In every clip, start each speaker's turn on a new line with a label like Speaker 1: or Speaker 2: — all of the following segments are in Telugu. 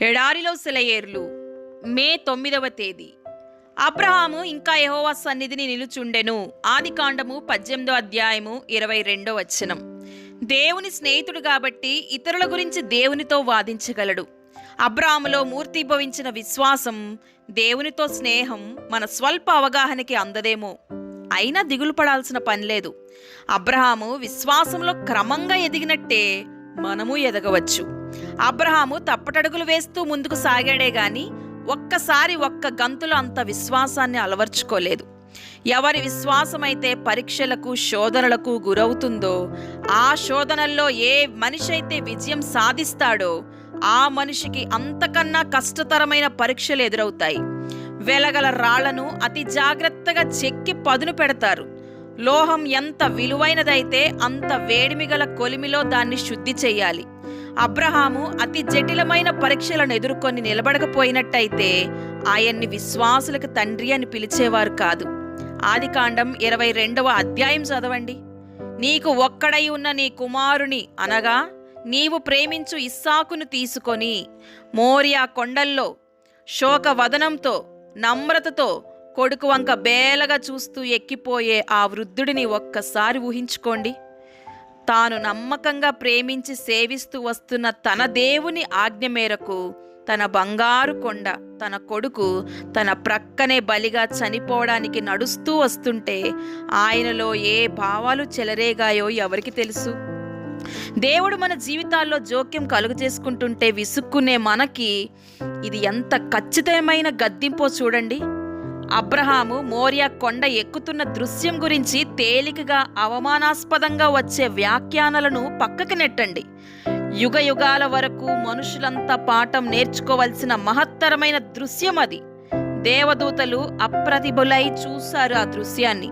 Speaker 1: ఎడారిలో సెలయేర్లు. మే 9వ తేదీ. అబ్రహాము ఇంకా యెహోవా సన్నిధిని నిలుచుండెను. ఆదికాండము 18వ అధ్యాయము 22వ వచనం. దేవుని స్నేహితుడు కాబట్టి ఇతరుల గురించి దేవునితో వాదించగలడు. అబ్రహాములో మూర్తిభవించిన విశ్వాసం, దేవునితో స్నేహం మన స్వల్ప అవగాహనకి అందదేమో. అయినా దిగులు పడాల్సిన పనిలేదు. అబ్రహాము విశ్వాసంలో క్రమంగా ఎదిగినట్టే మనము ఎదగవచ్చు. అబ్రహాము తప్పటడుగులు వేస్తూ ముందుకు సాగాడే గాని ఒక్కసారి ఒక్క గంతులో అంత విశ్వాసాన్ని అలవర్చుకోలేదు. ఎవరి విశ్వాసమైతే పరీక్షలకు శోధనలకు గురవుతుందో, ఆ శోధనల్లో ఏ మనిషి అయితే విజయం సాధిస్తాడో ఆ మనిషికి అంతకన్నా కష్టతరమైన పరీక్షలు ఎదురవుతాయి. వెలగల రాళ్లను అతి జాగ్రత్తగా చెక్కి పదును పెడతారు. లోహం ఎంత విలువైనదైతే అంత వేడిమిగల కొలిమిలో దాన్ని శుద్ధి చేయాలి. అబ్రహాము అతి జటిలమైన పరీక్షలను ఎదుర్కొని నిలబడకపోయినట్టయితే ఆయన్ని విశ్వాసులకు తండ్రి అని పిలిచేవారు కాదు. ఆదికాండం 22వ అధ్యాయం చదవండి. నీకు ఒక్కడై ఉన్న నీ కుమారుని అనగా నీవు ప్రేమించు ఇస్సాకును తీసుకొని మోరియా కొండల్లో శోకవదనంతో నమ్రతతో కొడుకు వంక బేలగా చూస్తూ ఎక్కిపోయే ఆ వృద్ధుడిని ఒక్కసారి ఊహించుకోండి. తాను నమ్మకంగా ప్రేమించి సేవిస్తూ వస్తున్న తన దేవుని ఆజ్ఞ మేరకు తన బంగారు కొండ, తన కొడుకు తన ప్రక్కనే బలిగా చనిపోవడానికి నడుస్తూ వస్తుంటే ఆయనలో ఏ భావాలు చెలరేగాయో ఎవరికి తెలుసు? దేవుడు మన జీవితాల్లో జోక్యం కలుగజేసుకుంటుంటే విసుక్కునే మనకి ఇది ఎంత ఖచ్చితమైన గద్దింపో చూడండి. అబ్రహాము మోరియా కొండ ఎక్కుతున్న దృశ్యం గురించి తేలికగా అవమానాస్పదంగా వచ్చే వ్యాఖ్యానాలను పక్కకి నెట్టండి. యుగ యుగాల వరకు మనుషులంతా పాఠం నేర్చుకోవలసిన మహత్తరమైన దృశ్యం అది. దేవదూతలు అప్రతిభులై చూశారు ఆ దృశ్యాన్ని.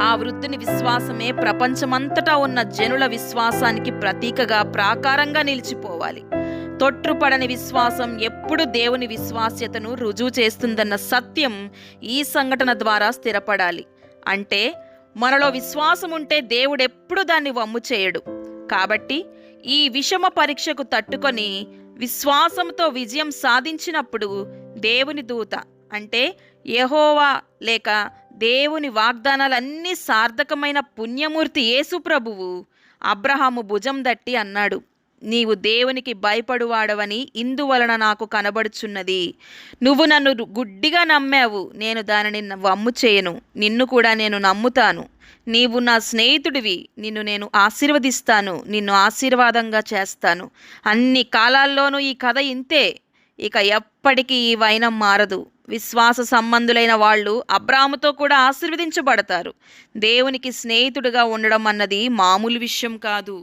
Speaker 1: ఆ వృద్ధుని విశ్వాసమే ప్రపంచమంతటా ఉన్న జనుల విశ్వాసానికి ప్రతీకగా ప్రాకారంగా నిలిచిపోవాలి. తొట్రుపడని విశ్వాసం ఎప్పుడు దేవుని విశ్వాస్యతను రుజువు చేస్తుందన్న సత్యం ఈ సంఘటన ద్వారా స్థిరపడాలి. అంటే మనలో విశ్వాసం ఉంటే దేవుడెప్పుడు దాన్ని వమ్ము చేయడు. కాబట్టి ఈ విషమ పరీక్షకు తట్టుకొని విశ్వాసంతో విజయం సాధించినప్పుడు దేవుని దూత అంటే యెహోవా లేక దేవుని వాగ్దానాలన్నీ సార్థకమైన పుణ్యమూర్తి యేసు ప్రభువు అబ్రహాము భుజం దట్టి అన్నాడు, నీవు దేవునికి భయపడువాడవని ఇందువలన నాకు కనబడుచున్నది. నువ్వు నన్ను గుడ్డిగా నమ్మావు, నేను దానిని వమ్ము చేయను. నిన్ను కూడా నేను నమ్ముతాను. నీవు నా స్నేహితుడివి, నిన్ను నేను ఆశీర్వదిస్తాను, నిన్ను ఆశీర్వాదంగా చేస్తాను. అన్ని కాలాల్లోనూ ఈ కథ ఇంతే. ఇక ఎప్పటికీ ఈ వైనం మారదు. విశ్వాస సంబంధులైన వాళ్ళు అబ్రాహాముతో కూడా ఆశీర్వదించబడతారు. దేవునికి స్నేహితుడిగా ఉండడం అన్నది మామూలు విషయం కాదు.